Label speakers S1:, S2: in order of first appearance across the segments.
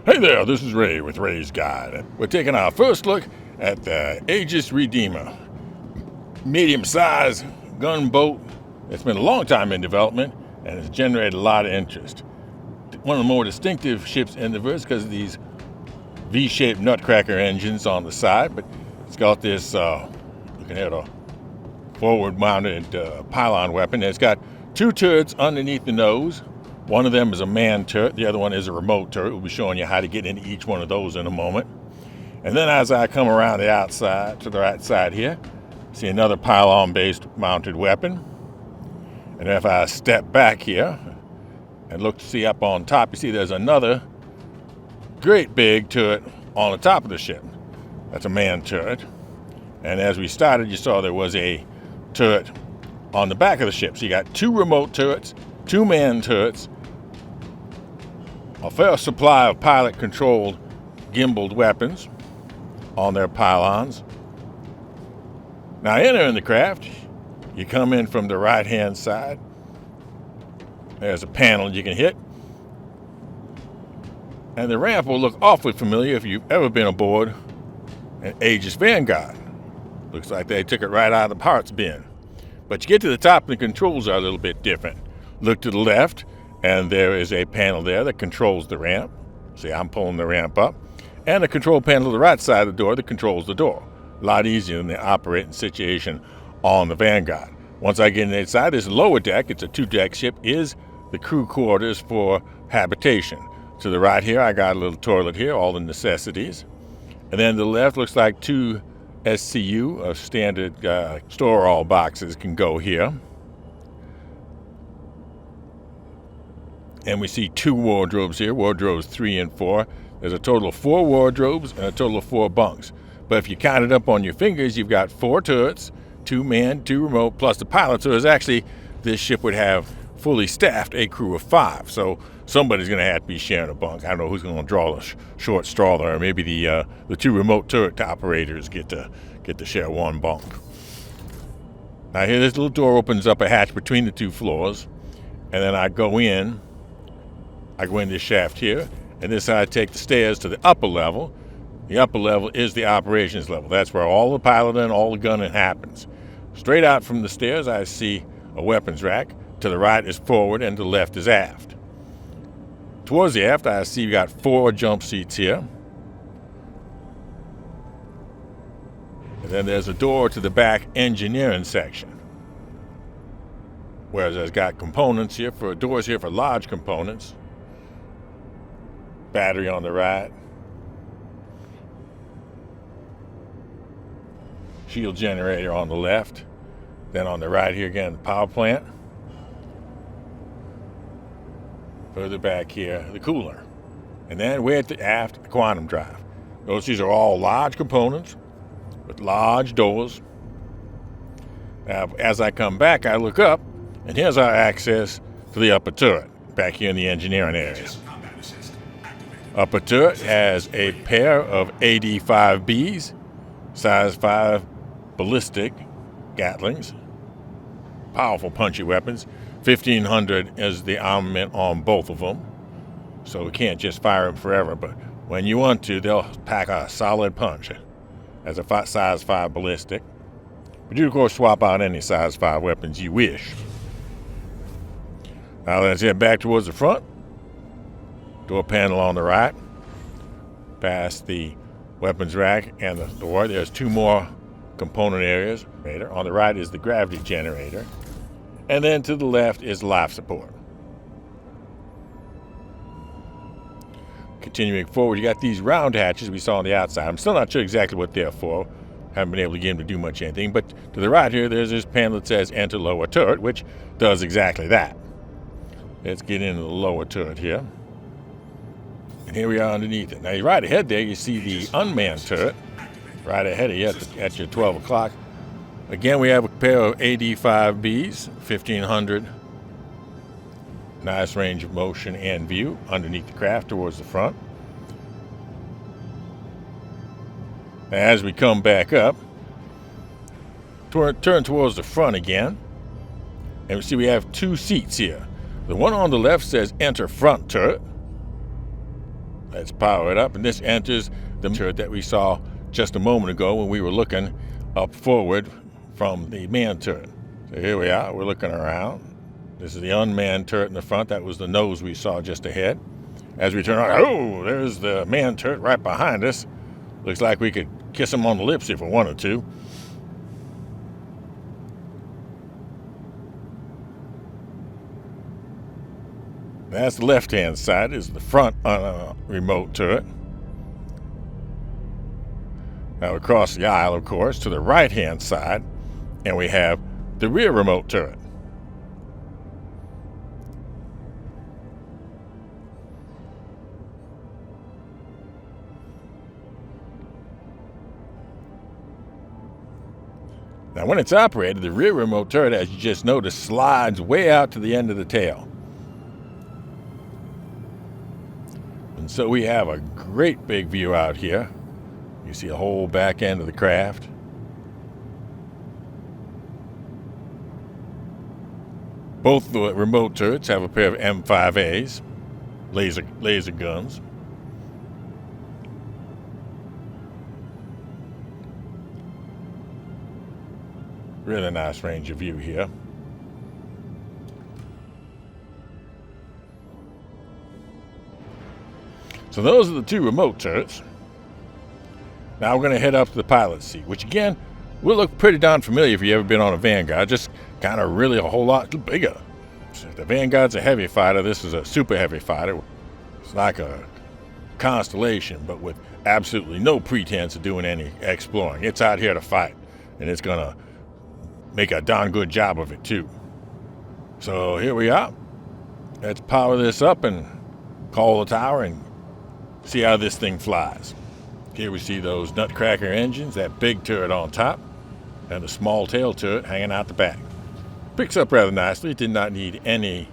S1: Hey there, this is Ray with Ray's Guide. We're taking our first look at the Aegis Redeemer. Medium-sized gunboat. It's been a long time in development and has generated a lot of interest. One of the more distinctive ships in the verse because of these V-shaped nutcracker engines on the side, but it's got this, you can hear a forward-mounted pylon weapon. It's got two turrets underneath the nose. One of them is a manned turret. The other one is a remote turret. We'll be showing you how to get into each one of those in a moment. And then as I come around the outside, to the right side here, see another pylon-based mounted weapon. And if I step back here and look to see up on top, you see there's another great big turret on the top of the ship. That's a manned turret. And as we started, you saw there was a turret on the back of the ship. So you got two remote turrets, two manned turrets, a fair supply of pilot-controlled gimbaled weapons on their pylons. Now entering the craft, you come in from the right-hand side. There's a panel you can hit. And the ramp will look awfully familiar if you've ever been aboard an Aegis Vanguard. Looks like they took it right out of the parts bin. But you get to the top and the controls are a little bit different. Look to the left, and there is a panel there that controls the ramp. See, I'm pulling the ramp up. And a control panel to the right side of the door that controls the door. A lot easier than the operating situation on the Vanguard. Once I get inside, this lower deck, it's a two-deck ship, is the crew quarters for Habitation. To the right here, I got a little toilet here, all the necessities. And then to the left looks like two SCU, standard store-all boxes, can go here. And we see two wardrobes here, wardrobes 3 and 4. There's a total of 4 wardrobes and a total of 4 bunks. But if you count it up on your fingers, you've got 4 turrets, 2 manned, 2 remote, plus the pilot. So this ship would have fully staffed a crew of 5. So somebody's going to have to be sharing a bunk. I don't know who's going to draw the short straw there. Or maybe the 2 remote turret operators get to share one bunk. Now here, this little door opens up a hatch between the 2 floors. And then I go in this shaft here, and this I take the stairs to the upper level. The upper level is the operations level. That's where all the piloting and all the gunning happens. Straight out from the stairs, I see a weapons rack. To the right is forward, and to the left is aft. Towards the aft, I see you got 4 jump seats here. And then there's a door to the back engineering section. Whereas it's got components here doors here for large components. Battery on the right. Shield generator on the left. Then on the right here again, the power plant. Further back here, the cooler. And then way at the aft, the quantum drive. Notice these are all large components with large doors. Now, as I come back, I look up, and here's our access to the upper turret, back here in the engineering area. Upper turret has a pair of AD-5Bs, size 5 ballistic Gatlings, powerful punchy weapons. 1,500 is the armament on both of them, so we can't just fire them forever, but when you want to, they'll pack a solid punch as a size 5 ballistic. But you, of course, swap out any size 5 weapons you wish. Now let's head back towards the front. Door panel on the right. Past the weapons rack and the door, there's 2 more component areas. On the right is the gravity generator. And then to the left is life support. Continuing forward, you got these round hatches we saw on the outside. I'm still not sure exactly what they're for. Haven't been able to get them to do much anything. But to the right here, there's this panel that says enter lower turret, which does exactly that. Let's get into the lower turret here. And here we are underneath it. Now, right ahead there, you see the unmanned turret. Right ahead of you at your 12 o'clock. Again, we have a pair of AD-5Bs, 1,500. Nice range of motion and view underneath the craft towards the front. As we come back up, turn towards the front again, and we see we have 2 seats here. The one on the left says enter front turret. Let's power it up, and this enters the turret that we saw just a moment ago when we were looking up forward from the manned turret. So here we are, we're looking around. This is the unmanned turret in the front. That was the nose we saw just ahead. As we turn around, oh, there's the manned turret right behind us. Looks like we could kiss him on the lips if we wanted to. That's the left-hand side, is the front remote turret. Now across the aisle, of course, to the right-hand side, and we have the rear remote turret. Now when it's operated, the rear remote turret, as you just noticed, slides way out to the end of the tail. And so we have a great big view out here. You see a whole back end of the craft. Both the remote turrets have a pair of M5As, laser guns. Really nice range of view here. So those are the two remote turrets. Now we're going to head up to the pilot's seat, which again will look pretty darn familiar if you've ever been on a Vanguard, just kind of really a whole lot bigger. So the Vanguard's a heavy fighter. This is a super heavy fighter. It's like a Constellation, but with absolutely no pretense of doing any exploring. It's out here to fight, and it's going to make a darn good job of it too. So here we are. Let's power this up and call the tower and see how this thing flies. Here we see those nutcracker engines, that big turret on top, and the small tail turret hanging out the back. Picks up rather nicely. It did not need any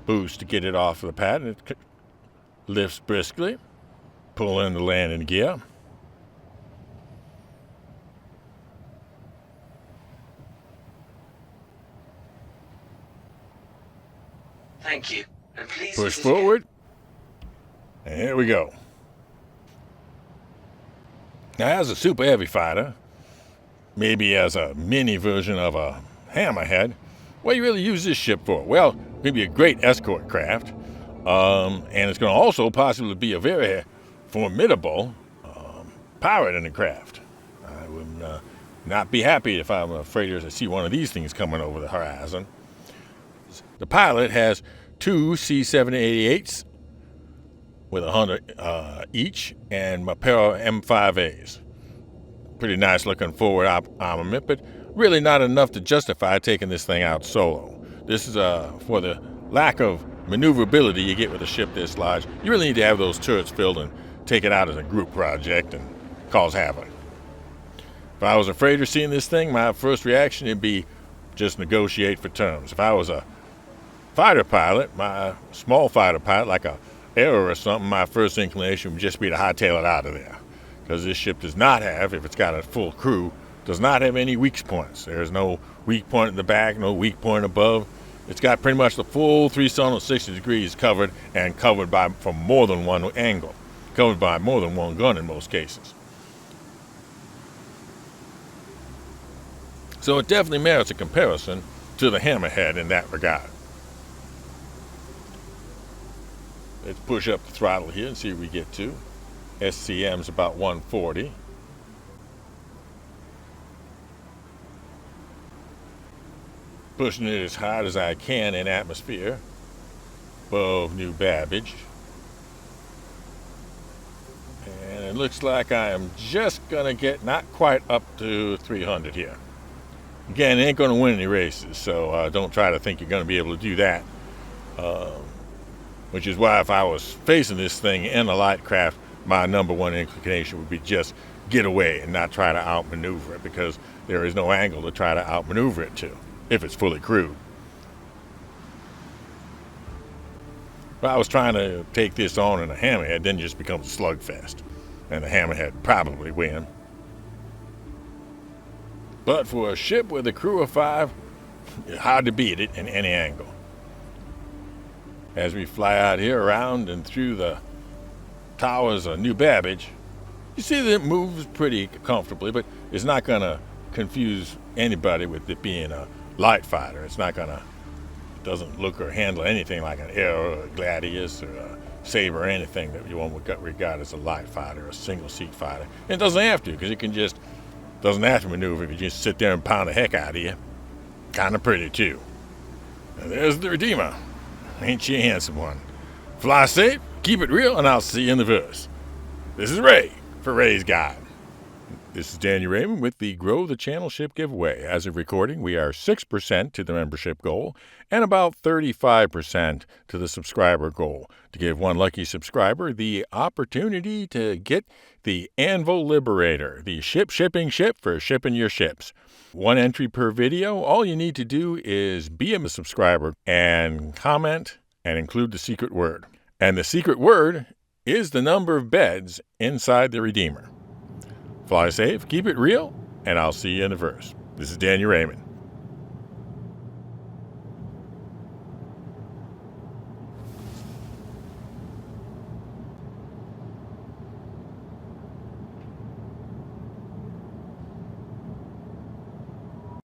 S1: boost to get it off of the pad, and it lifts briskly. Pull in the landing gear.
S2: Thank you. And please
S1: Push forward. And here we go. Now, as a super heavy fighter, maybe as a mini version of a hammerhead, what do you really use this ship for? Well, it's going to be a great escort craft, and it's going to also possibly be a very formidable pirate in the craft. I would not be happy if I'm afraid to see one of these things coming over the horizon. The pilot has two C-788s with 100 each, and a pair of M5As. Pretty nice looking forward armament, but really not enough to justify taking this thing out solo. This is for the lack of maneuverability you get with a ship this large. You really need to have those turrets filled and take it out as a group project and cause havoc. If I was afraid of seeing this thing, my first reaction would be just negotiate for terms. If I was a fighter pilot, my small fighter pilot, like a Arrow or something, my first inclination would just be to hightail it out of there. Because this ship does not have, if it's got a full crew, does not have any weak points. There's no weak point in the back, no weak point above. It's got pretty much the full 360 degrees covered, and covered by from more than one angle. Covered by more than one gun in most cases. So it definitely merits a comparison to the Hammerhead in that regard. Let's push up the throttle here and see what we get to. SCM's about 140. Pushing it as hard as I can in atmosphere above New Babbage. And it looks like I am just going to get not quite up to 300 here. Again, it ain't going to win any races, so don't try to think you're going to be able to do that. Which is why if I was facing this thing in a light craft, my number one inclination would be just get away and not try to outmaneuver it, because there is no angle to try to outmaneuver it to, if it's fully crewed. If I was trying to take this on in a hammerhead, then it just becomes a slugfest, and the hammerhead would probably win. But for a ship with a crew of 5, it's hard to beat it in any angle. As we fly out here around and through the towers a new Babbage, you see that it moves pretty comfortably, but it's not going to confuse anybody with it being a light fighter. It's not going to, doesn't look or handle anything like an Arrow or a Gladius or a Saber or anything that you want to regard as a light fighter or a single seat fighter. And it doesn't have to, because it can just, doesn't have to maneuver. It can just sit there and pound the heck out of you. Kind of pretty too. And there's the Redeemer. Ain't she a handsome one? Fly safe, keep it real, and I'll see you in the verse. This is Ray for Ray's Guide. This is Daniel Raymond with the Grow the Channel Ship giveaway. As of recording, we are 6% to the membership goal and about 35% to the subscriber goal to give one lucky subscriber the opportunity to get the Anvil Liberator, the shipping ship for shipping your ships. One entry per video. All you need to do is be a subscriber and comment and include the secret word. And the secret word is the number of beds inside the Redeemer. Fly safe, keep it real, and I'll see you in the verse. This is Daniel Raymond.